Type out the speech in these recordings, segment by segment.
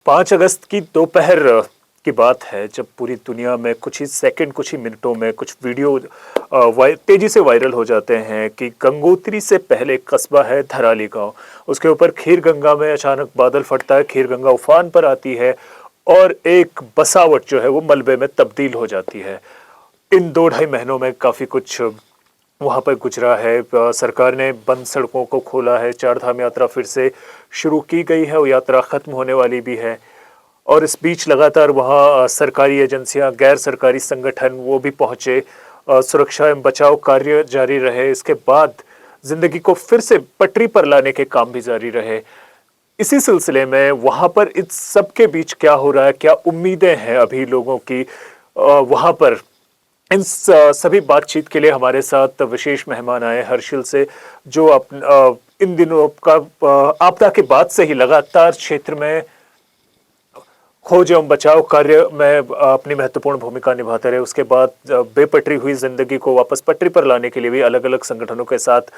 5 अगस्त की दोपहर की बात है जब पूरी दुनिया में कुछ ही सेकंड, कुछ ही मिनटों में कुछ वीडियो तेजी से वायरल हो जाते हैं कि गंगोत्री से पहले एक कस्बा है धराली गांव। उसके ऊपर खीर गंगा में अचानक बादल फटता है, खीर गंगा उफान पर आती है और एक बसावट जो है वो मलबे में तब्दील हो जाती है। इन 2 ढाई महीनों में काफी कुछ वहां पर गुजरा है। सरकार ने बंद सड़कों को खोला है, चार धाम यात्रा फिर से शुरू की गई है, वो यात्रा खत्म होने वाली भी है। और इस बीच लगातार वहाँ सरकारी एजेंसियां, गैर सरकारी संगठन वो भी पहुंचे, सुरक्षा एवं बचाव कार्य जारी रहे। इसके बाद जिंदगी को फिर से पटरी पर लाने के काम भी जारी रहे। इसी सिलसिले में वहां पर इस सब के बीच क्या हो रहा है, क्या उम्मीदें हैं अभी लोगों की वहां पर, इन सभी बातचीत के लिए हमारे साथ विशेष मेहमान आए हर्षिल से, जो इन दिनों का आपदा के बाद से ही लगातार क्षेत्र में खोज एवं बचाव कार्य में अपनी महत्वपूर्ण भूमिका निभाते रहे। उसके बाद बेपटरी हुई जिंदगी को वापस पटरी पर लाने के लिए भी अलग अलग संगठनों के साथ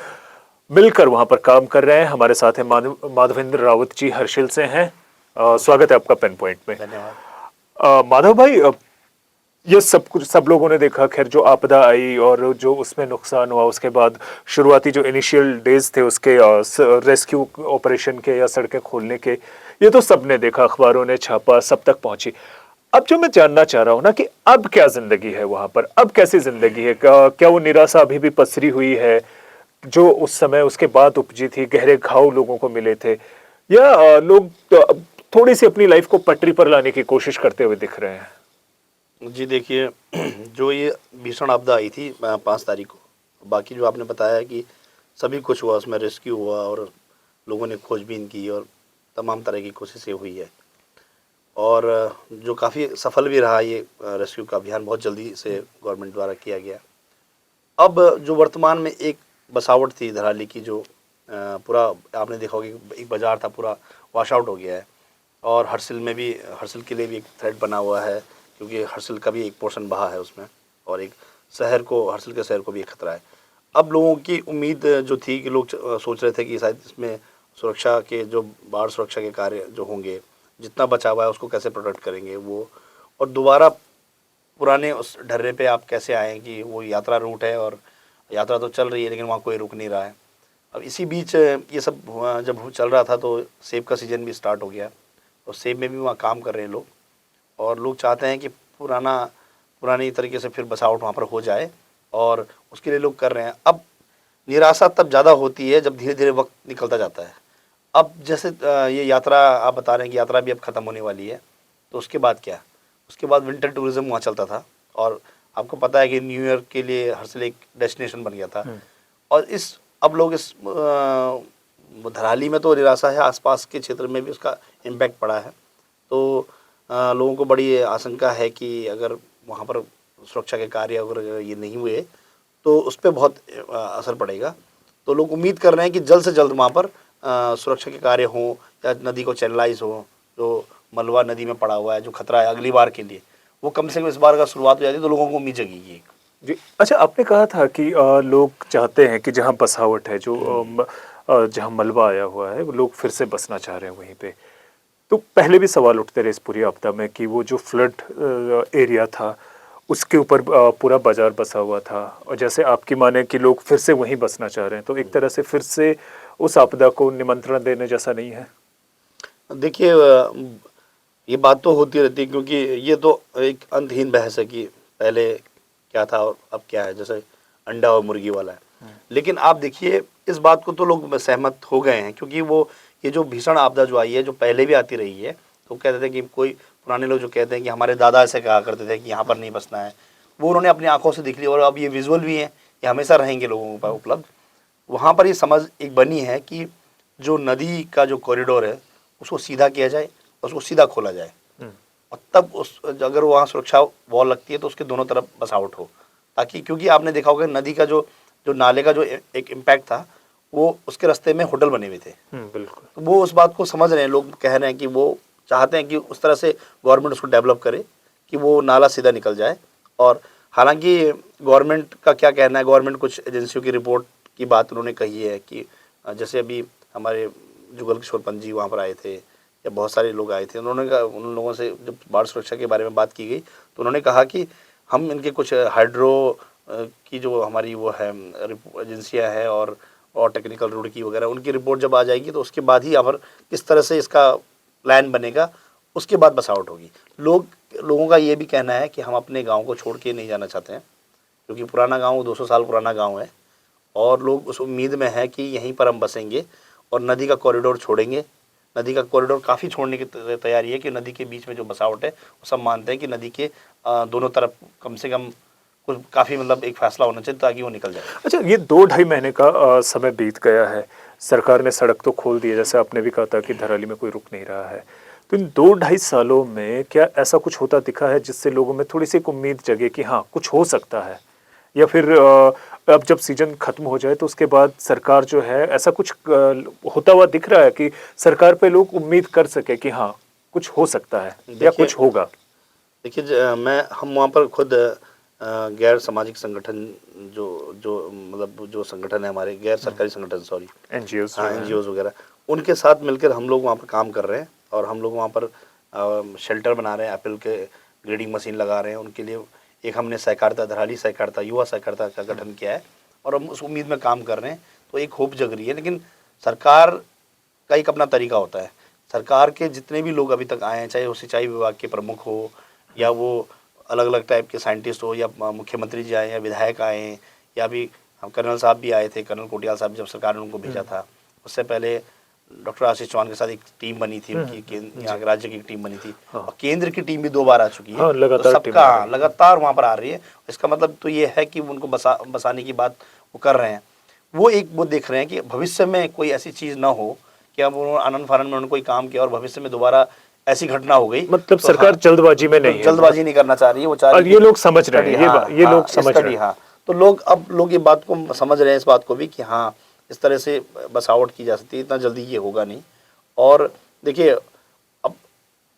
मिलकर वहां पर काम कर रहे हैं। हमारे साथ है माधवेंद्र रावत जी, हर्षिल से हैं। स्वागत है आपका पेन पॉइंट में। धन्यवाद। माधव भाई, ये सब कुछ सब लोगों ने देखा, खैर जो आपदा आई और जो उसमें नुकसान हुआ, उसके बाद शुरुआती जो इनिशियल डेज थे उसके रेस्क्यू ऑपरेशन के या सड़कें खोलने के, ये तो सबने देखा, अखबारों ने छापा, सब तक पहुंची। अब जो मैं जानना चाह रहा हूं ना कि अब क्या जिंदगी है वहां पर, अब कैसी जिंदगी है? क्या वो निराशा अभी भी पसरी हुई है जो उस समय उसके बाद उपजी थी? गहरे घाव लोगों को मिले थे, या लोग थोड़ी सी अपनी लाइफ को पटरी पर लाने की कोशिश करते हुए दिख रहे हैं? जी देखिए, जो ये भीषण आपदा आई थी 5 तारीख को, बाकी जो आपने बताया है कि सभी कुछ हुआ, उसमें रेस्क्यू हुआ और लोगों ने खोजबीन की और तमाम तरह की कोशिशें हुई है और जो काफ़ी सफल भी रहा ये रेस्क्यू का अभियान, बहुत जल्दी से गवर्नमेंट द्वारा किया गया। अब जो वर्तमान में एक बसावट थी धराली की, जो पूरा आपने देखा होगा कि एक बाज़ार था पूरा वॉश आउट हो गया है और हर्सिल में भी, हर्सिल के लिए भी एक थ्रेड बना हुआ है क्योंकि हर्सिल का भी एक पोर्शन बहा है उसमें और एक शहर को, हर्सिल के शहर को भी एक खतरा है। अब लोगों की उम्मीद जो थी कि लोग सोच रहे थे कि शायद इसमें सुरक्षा के, जो बाढ़ सुरक्षा के कार्य जो होंगे, जितना बचा हुआ है उसको कैसे प्रोटेक्ट करेंगे वो, और दोबारा पुराने उस ढर्रे पे आप कैसे आएँ कि वो यात्रा रूट है और यात्रा तो चल रही है लेकिन वहाँ कोई रुक नहीं रहा है। अब इसी बीच ये सब जब चल रहा था तो सेब का सीज़न भी स्टार्ट हो गया और सेब में भी वहाँ काम कर रहे हैं लोग और लोग चाहते हैं कि पुरानी तरीके से फिर बसावट वहाँ पर हो जाए और उसके लिए लोग कर रहे हैं। अब निराशा तब ज़्यादा होती है जब धीरे धीरे वक्त निकलता जाता है। अब जैसे ये यात्रा आप बता रहे हैं कि यात्रा भी अब ख़त्म होने वाली है, तो उसके बाद क्या? उसके बाद विंटर टूरिज़्म वहाँ चलता था और आपको पता है कि न्यू ईयर के लिए हर्सिल एक डेस्टिनेशन बन गया था और अब लोग इस धराली में तो निराशा है, आसपास के क्षेत्र में भी उसका इम्पैक्ट पड़ा है। तो लोगों को बड़ी आशंका है कि अगर वहाँ पर सुरक्षा के कार्य अगर ये नहीं हुए तो उस पर बहुत असर पड़ेगा। तो लोग उम्मीद कर रहे हैं कि जल्द से जल्द वहाँ पर सुरक्षा के कार्य हों या नदी को चैनलाइज हो, जो मलबा नदी में पड़ा हुआ है, जो खतरा है अगली बार के लिए, वो कम से कम इस बार का शुरुआत हो जाती है तो लोगों को उम्मीद जगेगी एक। जी, अच्छा, आपने कहा था कि लोग चाहते हैं कि जहाँ बसावट है, जो जहाँ मलबा आया हुआ है, वो लोग फिर से बसना चाह रहे हैं वहीं पे। तो पहले भी सवाल उठते रहे इस पूरी आपदा में कि वो जो फ्लड एरिया था उसके ऊपर पूरा बाजार बसा हुआ था, और जैसे आपकी माने कि लोग फिर से वहीं बसना चाह रहे हैं, तो एक तरह से फिर से उस आपदा को निमंत्रण देने जैसा नहीं है? देखिए, ये बात तो होती रहती है क्योंकि ये तो एक अंतहीन बहस है कि पहले क्या था और अब क्या है, जैसे अंडा और मुर्गी वाला है। लेकिन आप देखिए, इस बात को तो लोग सहमत हो गए हैं क्योंकि वो ये जो भीषण आपदा जो आई है, जो पहले भी आती रही है, तो कहते थे कि कोई पुराने लोग जो कहते हैं कि हमारे दादा ऐसे कहा करते थे कि यहाँ पर नहीं बसना है, वो उन्होंने अपनी आंखों से दिख लिया और अब ये विजुअल भी है, ये हमेशा रहेंगे लोगों पर उपलब्ध। वहाँ पर ये समझ एक बनी है कि जो नदी का जो कॉरिडोर है उसको सीधा किया जाए, उसको सीधा खोला जाए और तब उस अगर वहाँ सुरक्षा वॉल लगती है तो उसके दोनों तरफ बसावट हो, ताकि, क्योंकि आपने देखा होगा नदी का जो जो नाले का जो एक इम्पैक्ट था, वो उसके रास्ते में होटल बने हुए थे। बिल्कुल। तो वो उस बात को समझ रहे हैं, लोग कह रहे हैं कि वो चाहते हैं कि उस तरह से गवर्नमेंट उसको डेवलप करे कि वो नाला सीधा निकल जाए। और हालांकि गवर्नमेंट का क्या कहना है, गवर्नमेंट कुछ एजेंसियों की रिपोर्ट की बात उन्होंने कही है कि जैसे अभी हमारे जुगल किशोर पंत जी वहाँ पर आए थे या बहुत सारे लोग आए थे। उन्होंने कहा, उन लोगों से जब बाढ़ सुरक्षा के बारे में बात की गई तो उन्होंने कहा कि हम इनके कुछ हाइड्रो की जो हमारी वो है एजेंसियाँ हैं और टेक्निकल रुड़की वगैरह, उनकी रिपोर्ट जब आ जाएगी तो उसके बाद ही अगर किस तरह से इसका प्लान बनेगा उसके बाद बसावट होगी। लोगों का ये भी कहना है कि हम अपने गांव को छोड़ के नहीं जाना चाहते हैं, क्योंकि पुराना गांव 200 साल पुराना गांव है और लोग उस उम्मीद में हैं कि यहीं पर हम बसेंगे और नदी का कॉरिडोर छोड़ेंगे। नदी का कॉरिडोर काफ़ी छोड़ने की तैयारी है कि नदी के बीच में जो बसावट है वो सब मानते हैं कि नदी के दोनों तरफ कम से कम कुछ काफ़ी मतलब एक फैसला होना चाहिए ताकि वो निकल जाए। अच्छा, ये 2-2.5 महीने का समय बीत गया है, सरकार ने सड़क तो खोल दी है, जैसे आपने भी कहा था कि धराली में कोई रुक नहीं रहा है। तो इन 2-2.5 सालों में क्या ऐसा कुछ होता दिखा है जिससे लोगों में थोड़ी सी एक उम्मीद जगे कि हाँ कुछ हो सकता है? या फिर अब जब सीजन खत्म हो जाए तो उसके बाद सरकार जो है ऐसा कुछ होता हुआ दिख रहा है कि सरकार पे लोग उम्मीद कर सके कि हाँ कुछ हो सकता है या कुछ होगा? देखिए, हम वहाँ पर खुद गैर सामाजिक संगठन जो जो मतलब जो संगठन है हमारे गैर सरकारी संगठन, सॉरी, एनजीओज हाँ, एनजीओज वगैरह, उनके साथ मिलकर हम लोग वहाँ पर काम कर रहे हैं और हम लोग वहाँ पर शेल्टर बना रहे हैं, एप्पल के ग्रेडिंग मशीन लगा रहे हैं उनके लिए। एक हमने सहकारिता, धराली सहकारिता, युवा सहकारिता का गठन किया है और हम उस उम्मीद में काम कर रहे हैं, तो एक होप जग रही है। लेकिन सरकार का एक अपना तरीका होता है। सरकार के जितने भी लोग अभी तक आए हैं, चाहे वो सिंचाई विभाग के प्रमुख हो या वो अलग अलग टाइप के साइंटिस्ट हो या मुख्यमंत्री जी आए या विधायक आए हैं या अभी हम कर्नल साहब भी आए थे, कर्नल कोटियाल साहब, जब सरकार ने उनको भेजा था उससे पहले डॉक्टर आशीष चौहान के साथ एक टीम बनी थी उनकी, यहाँ के राज्य की एक टीम बनी थी और केंद्र की टीम भी 2 बार आ चुकी है। हाँ, लगातार तो सबका लगातार वहाँ पर आ रही है। इसका मतलब तो ये है कि उनको बसाने की बात वो कर रहे हैं। वो देख रहे हैं कि भविष्य में कोई ऐसी चीज़ ना हो कि अब उन्होंने आनंद फानन में उन्होंने कोई काम किया और भविष्य में दोबारा ऐसी घटना हो गई। मतलब तो सरकार हाँ, जल्दबाजी में नहीं है, जल्दबाजी नहीं करना चाह रही है, वो चाह रही और है ये लोग समझ रहे हैं, ये लोग समझ रहे हैं। हाँ, तो लोग ये बात को समझ रहे हैं, इस बात को भी कि हाँ इस तरह से बसावट की जा सकती है, इतना जल्दी ये होगा नहीं। और देखिए, अब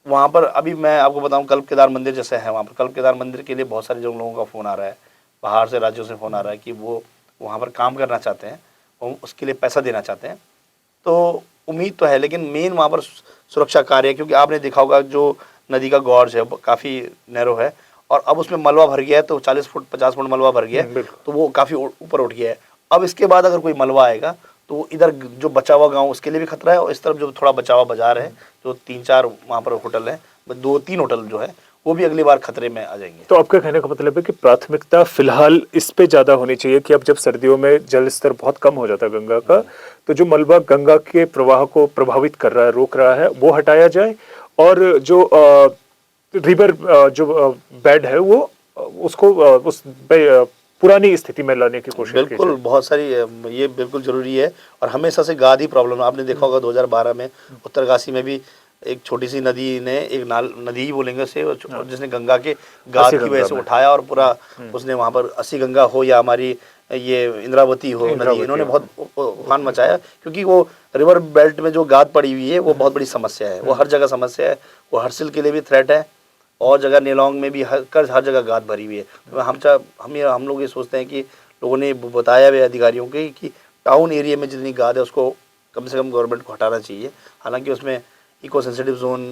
वहाँ पर अभी मैं आपको बताऊँ, कल्प केदार मंदिर जैसे है, वहाँ पर कल्प केदार मंदिर के लिए बहुत सारे जो लोगों का फ़ोन आ रहा है, बाहर से राज्यों से फ़ोन आ रहा है कि वो वहाँ पर काम करना चाहते हैं और उसके लिए पैसा देना चाहते हैं। तो उम्मीद तो है, लेकिन मेन वहाँ पर सुरक्षा कार्य है, क्योंकि आपने देखा होगा जो नदी का गॉर्ज है वो काफ़ी नैरो है और अब उसमें मलबा भर गया है, तो 40 फुट 50 फुट मलबा भर गया है, तो वो काफ़ी ऊपर उठ गया है। अब इसके बाद अगर कोई मलबा आएगा तो इधर जो बचा हुआ गाँव उसके लिए भी खतरा है और इस तरफ जो थोड़ा बचा हुआ बाजार है, जो 3-4 वहाँ पर होटल है, 2-3 होटल जो है वो भी अगली बार खतरे में आ जाएंगे। तो आपका कहने का मतलब है कि प्राथमिकता फिलहाल इस पे ज्यादा होनी चाहिए कि अब जब सर्दियों में जल स्तर बहुत कम हो जाता है गंगा का, तो जो मलबा गंगा के प्रवाह को प्रभावित कर रहा है, रोक रहा है, वो हटाया जाए और जो रिवर जो बेड है वो उसको उस पुरानी स्थिति में लाने की कोशिश की बिल्कुल, जाए। बहुत सारी ये बिल्कुल ज़रूरी है और हमेशा से गाद ही प्रॉब्लम है। आपने देखा होगा 2012 में उत्तरकाशी में भी एक छोटी सी नदी ने, एक नदी ही बोलेंगे उसे, और जिसने गंगा के गाद की वजह से उठाया और पूरा उसने वहाँ पर अस्सी गंगा हो या हमारी ये इंद्रावती हो नदी, इन्होंने बहुत उफान मचाया, क्योंकि वो रिवर बेल्ट में जो गाद पड़ी हुई है वो बहुत बड़ी समस्या है, वो हर जगह समस्या है, वो हर्सिल के लिए भी थ्रेट है और जगह नेलोंग में भी हर जगह गाद भरी हुई है। तो हम लोग ये सोचते हैं कि लोगों ने बताया हुए अधिकारियों के कि टाउन एरिया में जितनी गाद है उसको कम से कम गवर्नमेंट को हटाना चाहिए। हालांकि उसमें इको सेंसिटिव जोन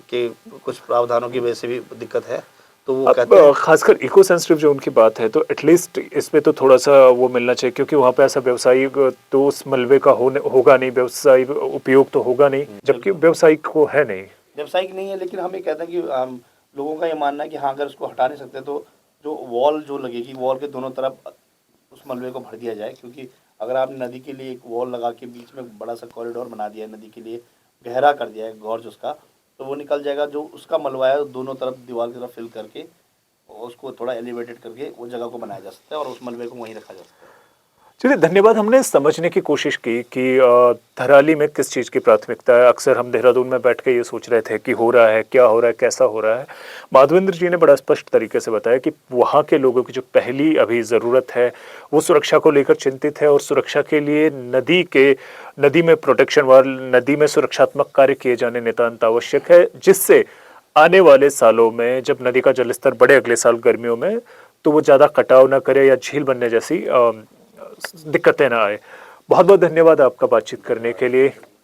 के कुछ प्रावधानों की वजह से भी दिक्कत है, तो वो कहते हैं खासकर इको सेंसिटिव जो उनकी बात है, तो एटलीस्ट इसमें तो थोड़ा सा वो मिलना चाहिए, क्योंकि वहाँ पे ऐसा व्यवसायिक तो उस मलबे का होगा नहीं, व्यवसायिक उपयोग तो होगा नहीं, जबकि व्यवसायिक को है नहीं, व्यवसायिक नहीं है। लेकिन हम ये कहते हैं कि लोगों का ये मानना है कि हाँ अगर उसको हटा नहीं सकते तो जो वॉल जो लगेगी, वॉल के दोनों तरफ उस मलबे को भर दिया जाए, क्योंकि अगर आपने नदी के लिए एक वॉल लगा के बीच में बड़ा सा कॉरिडोर बना दिया है, नदी के लिए गहरा कर दिया है गॉर्ज उसका, तो वो निकल जाएगा। जो उसका मलबा है दोनों तरफ दीवार की तरफ फिल करके उसको थोड़ा एलिवेटेड करके वो जगह को बनाया जा सकता है और उस मलबे को वहीं रखा जा सकता है। चलिए, धन्यवाद। हमने समझने की कोशिश की कि धराली में किस चीज़ की प्राथमिकता है। अक्सर हम देहरादून में बैठ के ये सोच रहे थे कि हो रहा है, क्या हो रहा है, कैसा हो रहा है। माधवेंद्र जी ने बड़ा स्पष्ट तरीके से बताया कि वहाँ के लोगों की जो पहली अभी ज़रूरत है वो सुरक्षा को लेकर चिंतित है और सुरक्षा के लिए नदी में प्रोटेक्शन वाल, नदी में सुरक्षात्मक कार्य किए जाने नितांत आवश्यक है, जिससे आने वाले सालों में जब नदी का जलस्तर बढ़े अगले साल गर्मियों में, तो वो ज़्यादा कटाव ना करे या झील बनने जैसी दिक्कतें ना आए। बहुत बहुत धन्यवाद आपका बातचीत करने के लिए।